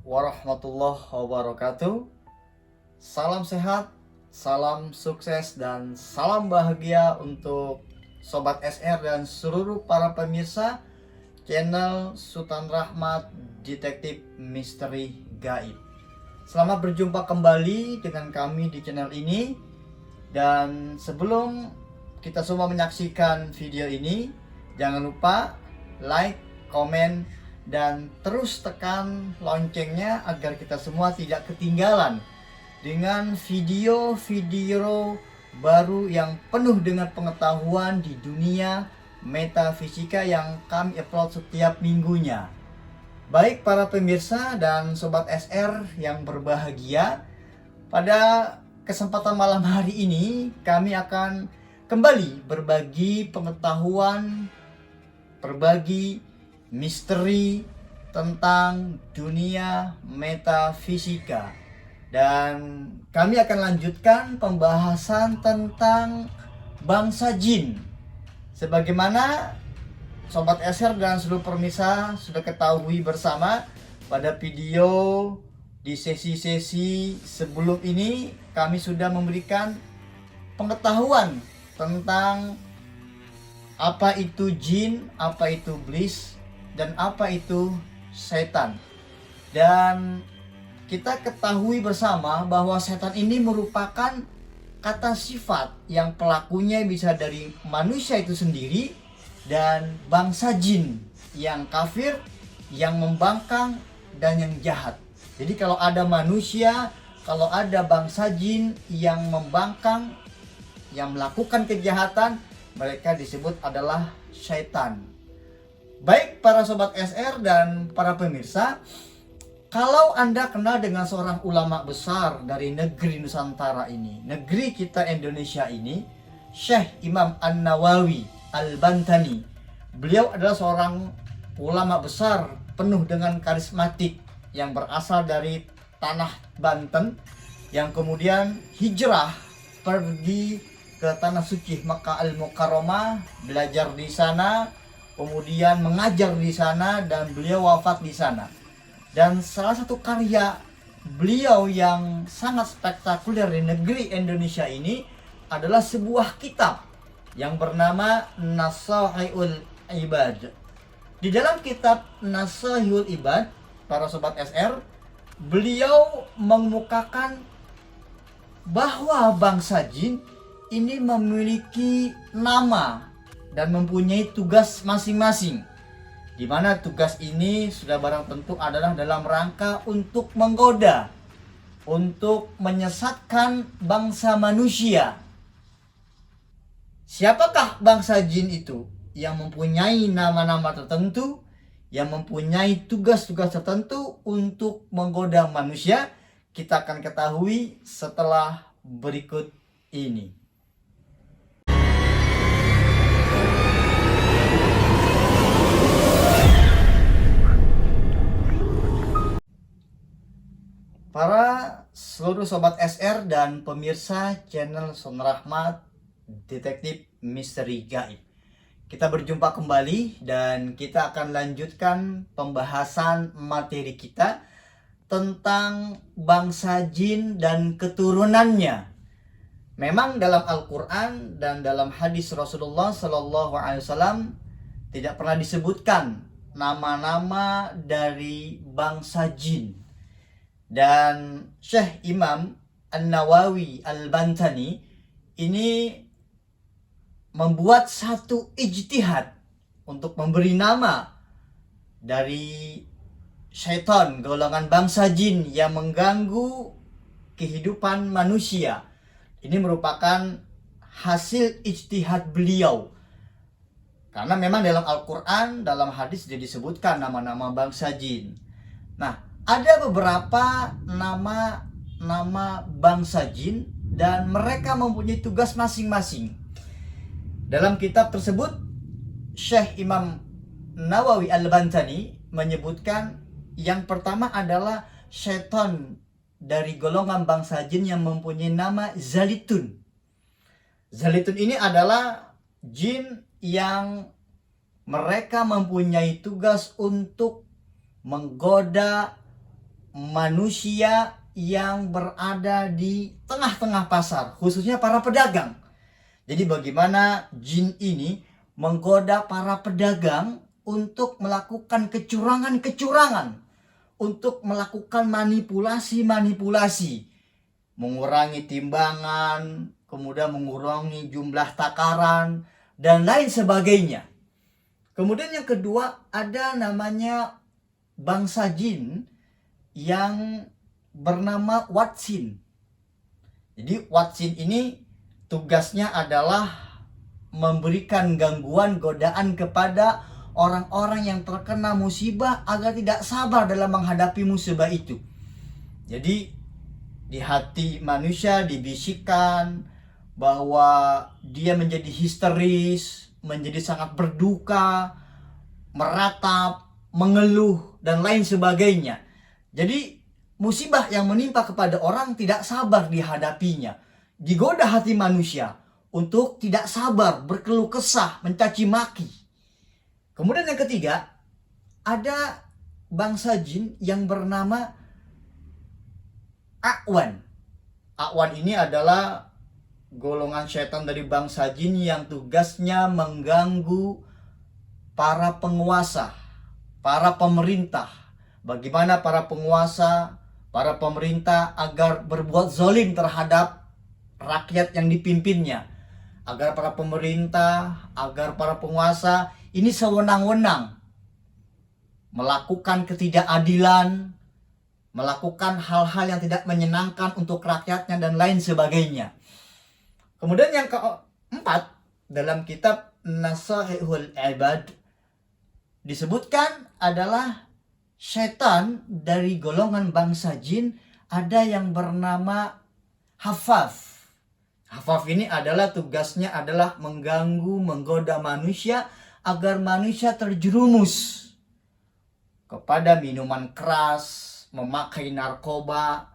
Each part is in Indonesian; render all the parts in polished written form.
warahmatullahi wabarakatuh. Salam sehat, salam sukses, dan salam bahagia untuk Sobat SR dan seluruh para pemirsa channel Sultan Rahmat Detektif Misteri Gaib. Selamat berjumpa kembali dengan kami di channel ini. Dan sebelum kita semua menyaksikan video ini, jangan lupa like, komen, dan terus tekan loncengnya agar kita semua tidak ketinggalan dengan video-video baru yang penuh dengan pengetahuan di dunia metafisika yang kami upload setiap minggunya. Baik para pemirsa dan Sobat SR yang berbahagia, pada kesempatan malam hari ini kami akan kembali berbagi pengetahuan, berbagi misteri tentang dunia metafisika. Dan kami akan lanjutkan pembahasan tentang bangsa jin. Sebagaimana Sobat SR dan seluruh pemirsa sudah ketahui bersama, pada video di sesi-sesi sebelum ini kami sudah memberikan pengetahuan tentang apa itu jin, apa itu iblis, dan apa itu setan. Dan kita ketahui bersama bahwa setan ini merupakan kata sifat yang pelakunya bisa dari manusia itu sendiri dan bangsa jin yang kafir, yang membangkang, dan yang jahat. Jadi kalau ada manusia, kalau ada bangsa jin yang membangkang, yang melakukan kejahatan, mereka disebut adalah syaitan. Baik para Sobat SR dan para pemirsa, kalau Anda kenal dengan seorang ulama besar dari negeri Nusantara ini, negeri kita Indonesia ini, Syekh Imam An-Nawawi Al-Bantani. Beliau adalah seorang ulama besar penuh dengan karismatik yang berasal dari tanah Banten, yang kemudian hijrah pergi ke tanah suci Makkah Al-Mukarramah, belajar di sana, kemudian mengajar di sana, dan beliau wafat di sana. Dan salah satu karya beliau yang sangat spektakuler di negeri Indonesia ini adalah sebuah kitab yang bernama Nasaihul Ibad. Di dalam kitab Nasaihul Ibad, para Sobat SR, beliau mengemukakan bahwa bangsa jin ini memiliki nama dan mempunyai tugas masing-masing, di mana tugas ini sudah barang tentu adalah dalam rangka untuk menggoda, untuk menyesatkan bangsa manusia. Siapakah bangsa jin itu? Yang mempunyai nama-nama tertentu, yang mempunyai tugas-tugas tertentu untuk menggoda manusia. Kita akan ketahui setelah berikut ini. Para seluruh Sobat SR dan pemirsa channel Sultan Rahmat Detektif Misteri Gaib, kita berjumpa kembali dan kita akan lanjutkan pembahasan materi kita tentang bangsa jin dan keturunannya. Memang dalam Al-Quran dan dalam hadis Rasulullah SAW tidak pernah disebutkan nama-nama dari bangsa jin. Dan Syekh Imam An-Nawawi Al-Bantani ini membuat satu ijtihad untuk memberi nama dari syaitan, golongan bangsa jin yang mengganggu kehidupan manusia. Ini merupakan hasil ijtihad beliau, karena memang dalam Al-Quran, dalam hadis sudah disebutkan nama-nama bangsa jin. Nah, ada beberapa nama bangsa jin dan mereka mempunyai tugas masing-masing. Dalam kitab tersebut, Syekh Imam Nawawi Al-Bantani menyebutkan yang pertama adalah syaitan dari golongan bangsa jin yang mempunyai nama Zalitun. Zalitun ini adalah jin yang mereka mempunyai tugas untuk menggoda, manusia yang berada di tengah-tengah pasar, khususnya para pedagang. Jadi bagaimana jin ini menggoda para pedagang untuk melakukan kecurangan-kecurangan, untuk melakukan manipulasi-manipulasi, mengurangi timbangan, kemudian mengurangi jumlah takaran, dan lain sebagainya. Kemudian yang kedua, ada namanya bangsa jin yang bernama Watsin. Jadi Watsin ini tugasnya adalah memberikan gangguan, godaan kepada orang-orang yang terkena musibah agar tidak sabar dalam menghadapi musibah itu. Jadi di hati manusia dibisikkan bahwa dia menjadi histeris, menjadi sangat berduka, meratap, mengeluh, dan lain sebagainya. Jadi musibah yang menimpa kepada orang tidak sabar dihadapinya. Digoda hati manusia untuk tidak sabar, berkeluh kesah, mencaci maki. Kemudian yang ketiga, ada bangsa jin yang bernama A'wan. A'wan ini adalah golongan setan dari bangsa jin yang tugasnya mengganggu para penguasa, para pemerintah. Bagaimana para penguasa, para pemerintah agar berbuat zalim terhadap rakyat yang dipimpinnya. Agar para pemerintah, agar para penguasa ini sewenang-wenang melakukan ketidakadilan, melakukan hal-hal yang tidak menyenangkan untuk rakyatnya, dan lain sebagainya. Kemudian yang keempat, dalam kitab Nasaihul Ibad disebutkan adalah setan dari golongan bangsa jin, ada yang bernama Hafaf. Hafaf ini adalah tugasnya adalah mengganggu, menggoda manusia agar manusia terjerumus kepada minuman keras, memakai narkoba,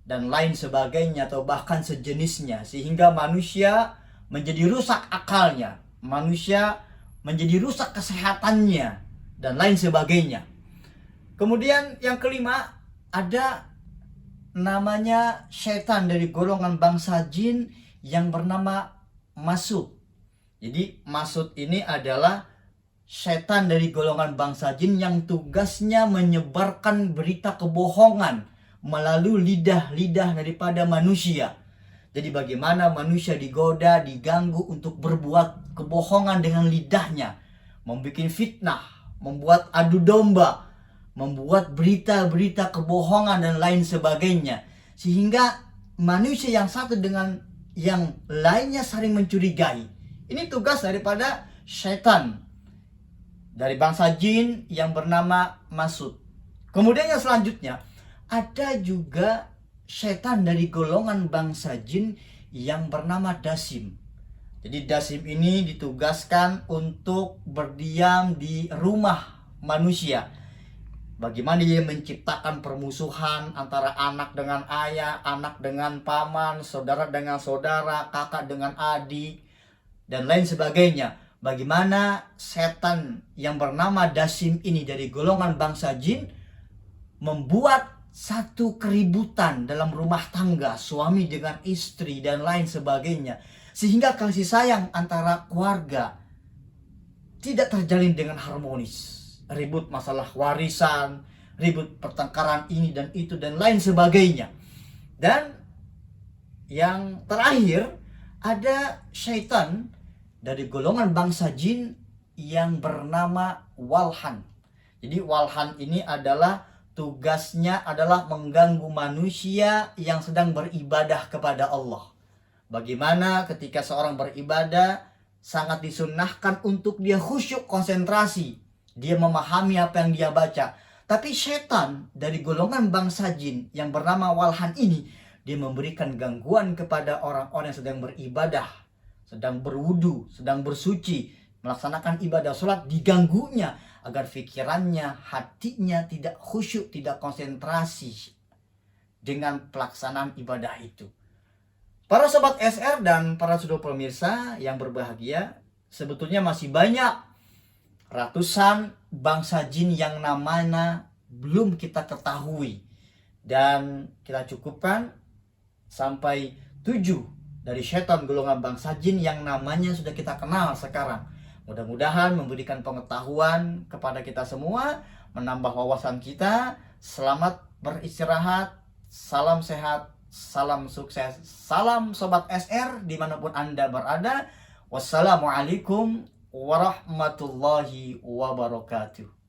dan lain sebagainya, atau bahkan sejenisnya, sehingga manusia menjadi rusak akalnya, manusia menjadi rusak kesehatannya, dan lain sebagainya. Kemudian yang kelima, ada namanya setan dari golongan bangsa jin yang bernama Masud. Jadi Masud ini adalah setan dari golongan bangsa jin yang tugasnya menyebarkan berita kebohongan melalui lidah-lidah daripada manusia. Jadi bagaimana manusia digoda, diganggu untuk berbuat kebohongan dengan lidahnya, membuat fitnah, membuat adu domba, membuat berita-berita kebohongan dan lain sebagainya, sehingga manusia yang satu dengan yang lainnya saling mencurigai. Ini tugas daripada setan dari bangsa jin yang bernama Masud. Kemudian yang selanjutnya, ada juga setan dari golongan bangsa jin yang bernama Dasim. Jadi Dasim ini ditugaskan untuk berdiam di rumah manusia. Bagaimana dia menciptakan permusuhan antara anak dengan ayah, anak dengan paman, saudara dengan saudara, kakak dengan adik, dan lain sebagainya. Bagaimana setan yang bernama Dasim ini dari golongan bangsa jin membuat satu keributan dalam rumah tangga, suami dengan istri, dan lain sebagainya, sehingga kasih sayang antara keluarga tidak terjalin dengan harmonis. Ribut masalah warisan, ribut pertengkaran ini dan itu, dan lain sebagainya. Dan yang terakhir, ada syaitan dari golongan bangsa jin yang bernama Walhan. Jadi Walhan ini adalah tugasnya adalah mengganggu manusia yang sedang beribadah kepada Allah. Bagaimana ketika seorang beribadah, sangat disunnahkan untuk dia khusyuk, konsentrasi, dia memahami apa yang dia baca. Tapi setan dari golongan bangsa jin yang bernama Walhan ini, dia memberikan gangguan kepada orang-orang yang sedang beribadah, sedang berwudu, sedang bersuci, melaksanakan ibadah sholat, diganggunya agar pikirannya, hatinya tidak khusyuk, tidak konsentrasi dengan pelaksanaan ibadah itu. Para sobat SR dan para saudara pemirsa yang berbahagia, sebetulnya masih banyak ratusan bangsa jin yang namanya belum kita ketahui. Dan kita cukupkan sampai 7 dari setan golongan bangsa jin yang namanya sudah kita kenal sekarang. Mudah-mudahan memberikan pengetahuan kepada kita semua, menambah wawasan kita. Selamat beristirahat, salam sehat, salam sukses, salam Sobat SR dimanapun Anda berada. Wassalamualaikum warahmatullahi wabarakatuh.